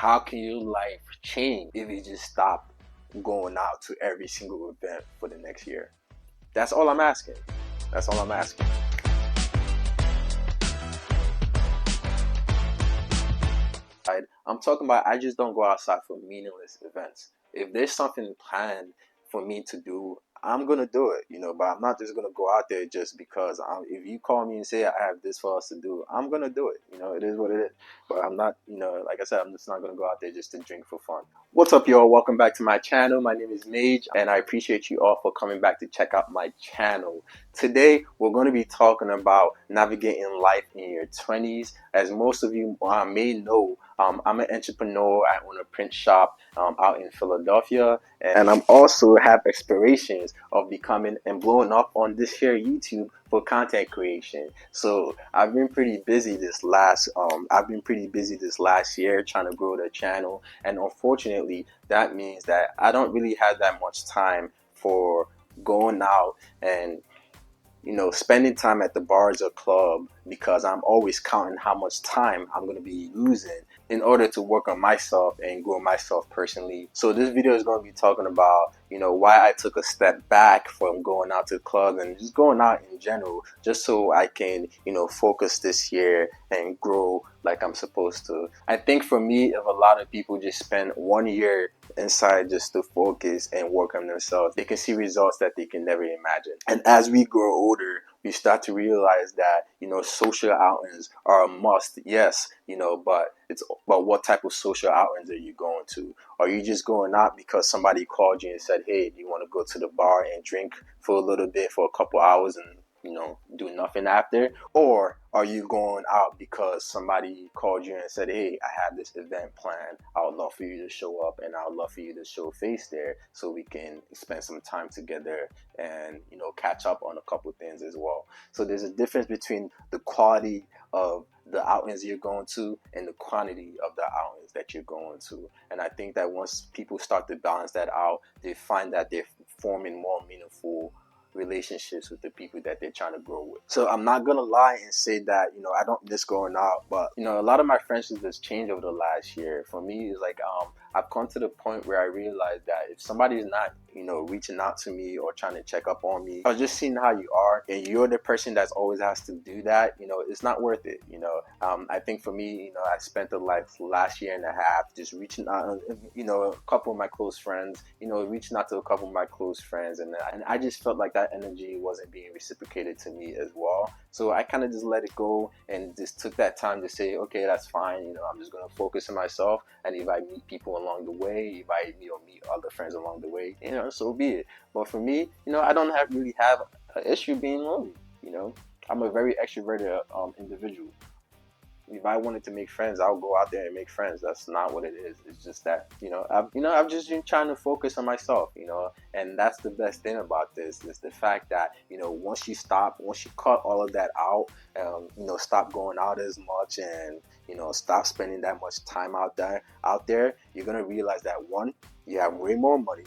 how can your life change if you just stop going out to every single event for the next year? That's all I'm asking. That's all I'm asking. I'm talking about I just don't go outside for meaningless events. If there's something planned for me to do, I'm gonna do it, but I'm not just gonna go out there just because if you call me and say I have this for us to do, I'm gonna do it. It is what it is. But I'm not, like I said, I'm just not gonna go out there just to drink for fun. What's up, y'all? Welcome back to my channel. My name is Mage, and I appreciate you all for coming back to check out my channel. Today, we're going to be talking about navigating life in your 20s. As most of you may know, I'm an entrepreneur. I own a print shop out in Philadelphia, and I'm also have aspirations of becoming and blowing up on this here YouTube for content creation. So I've been pretty busy this last year trying to grow the channel, and unfortunately, that means that I don't really have that much time for going out and spending time at the bars or club, because I'm always counting how much time I'm going to be losing in order to work on myself and grow myself personally. So this video is going to be talking about, why I took a step back from going out to clubs and just going out in general, just so I can, focus this year and grow like I'm supposed to. I think for me, if a lot of people just spend 1 year inside just to focus and work on themselves, they can see results that they can never imagine. And as we grow older, we start to realize that, social outings are a must, yes, but what type of social outings are you going to? Are you just going out because somebody called you and said, hey, do you want to go to the bar and drink for a little bit for a couple hours and do nothing after? Or are you going out because somebody called you and said, hey, I have this event planned, I would love for you to show up, and I would love for you to show face there so we can spend some time together and catch up on a couple things as well. So there's a difference between the quality of the outings you're going to and the quantity of the outings that you're going to. And I think that once people start to balance that out, they find that they're forming more meaningful relationships with the people that they're trying to grow with. So I'm not gonna lie and say that I don't miss going out, but a lot of my friendships has changed over the last year. For me, it's like I've come to the point where I realized that if somebody is not reaching out to me or trying to check up on me, or just seeing how you are, and you're the person that's always has to do that, it's not worth it. I think for me, I spent the last year and a half just reaching out, a couple of my close friends, reaching out to a couple of my close friends, and I just felt like that energy wasn't being reciprocated to me as well. So I kind of just let it go and just took that time to say, okay, that's fine. I'm just going to focus on myself, and if I meet people along the way, if I meet other friends along the way, so be it. But for me, I don't really have an issue being lonely. I'm a very extroverted individual. If I wanted to make friends, I'll go out there and make friends. That's not what it is. It's just that I've just been trying to focus on myself, and that's the best thing about this is the fact that once you cut all of that out, stop going out as much, and stop spending that much time out there, you're gonna realize that, one, you have way more money.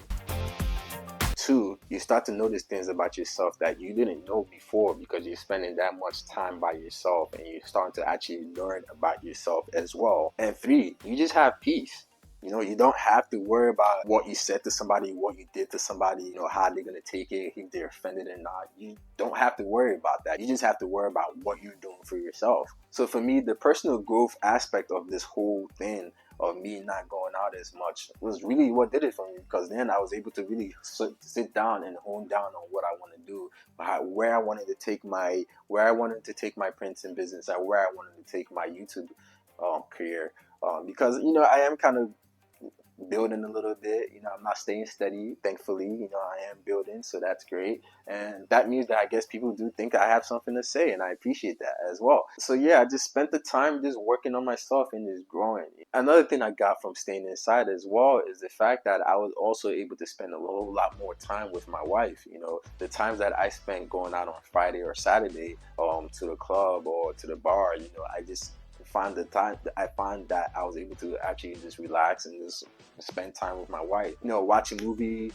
Two, you start to notice things about yourself that you didn't know before, because you're spending that much time by yourself and you're starting to actually learn about yourself as well. And three, you just have peace. You don't have to worry about what you said to somebody, what you did to somebody, how they're going to take it, if they're offended or not. You don't have to worry about that. You just have to worry about what you're doing for yourself. So for me, the personal growth aspect of this whole thing of me not going out as much was really what did it for me, because then I was able to really sit down and hone down on what I want to do, where I wanted to take my printing business, and where I wanted to take my YouTube career, because I am kind of building a little bit. I'm not staying steady, thankfully. I am building, so that's great, and that means that I guess people do think I have something to say, and I appreciate that as well. So yeah, I just spent the time just working on myself and just growing. Another thing I got from staying inside as well is the fact that I was also able to spend a whole lot more time with my wife. The times that I spent going out on Friday or Saturday to the club or to the bar, I just find that I was able to actually just relax and just spend time with my wife, watch a movie,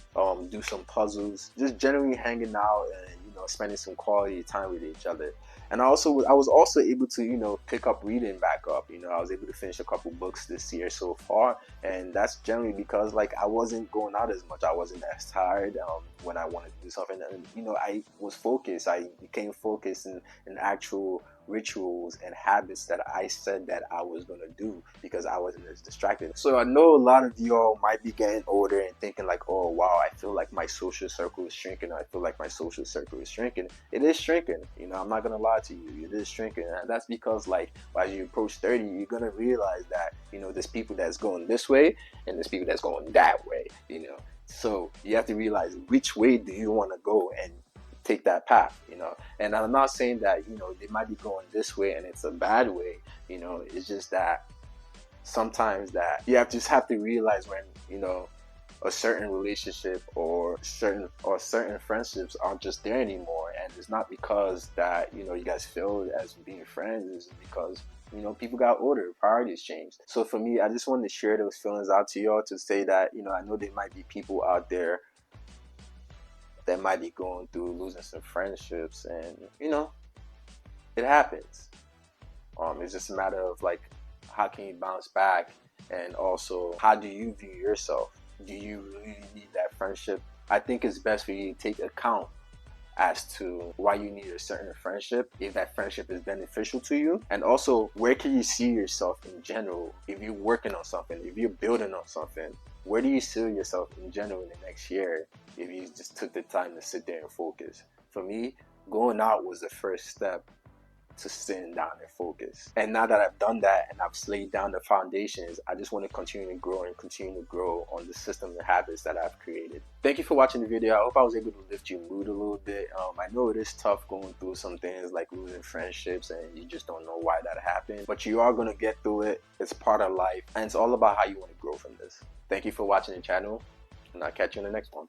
do some puzzles, just generally hanging out and spending some quality time with each other. And I was also able to, pick up reading back up. I was able to finish a couple books this year so far, and that's generally because like I wasn't going out as much. I wasn't as tired when I wanted to do something, and I was focused. I became focused in actual rituals and habits that I said that I was gonna do because I wasn't as distracted. So I know a lot of y'all might be getting older and thinking like, oh wow, I feel like my social circle is shrinking. I feel like my social circle is shrinking. It is shrinking. I'm not gonna lie to you. It is shrinking, and that's because like as you approach 30, you're gonna realize that there's people that's going this way and there's people that's going that way. So you have to realize which way do you want to go and take that path. And I'm not saying that they might be going this way and it's a bad way. It's just that sometimes that you just have to realize when a certain relationship or certain friendships aren't just there anymore, and it's not because that you guys failed as being friends. It's because people got older, priorities changed. So for me, I just wanted to share those feelings out to y'all to say that I know there might be people out there that might be going through losing some friendships, and it happens. It's just a matter of like, how can you bounce back, and also how do you view yourself? Do you really need that friendship? I think it's best for you to take account as to why you need a certain friendship, if that friendship is beneficial to you, and also where can you see yourself in general. If you're working on something, if you're building on something, where do you see yourself in general in the next year if you just took the time to sit there and focus? For me, going out was the first step to sitting down and focus. And now that I've done that and I've laid down the foundations, I just want to continue to grow and continue to grow on the system and habits that I've created. Thank you for watching the video. I hope I was able to lift your mood a little bit. I know it is tough going through some things like losing friendships and you just don't know why that happened, but you are going to get through it. It's part of life, and it's all about how you want to grow from this. Thank you for watching the channel, and I'll catch you in the next one.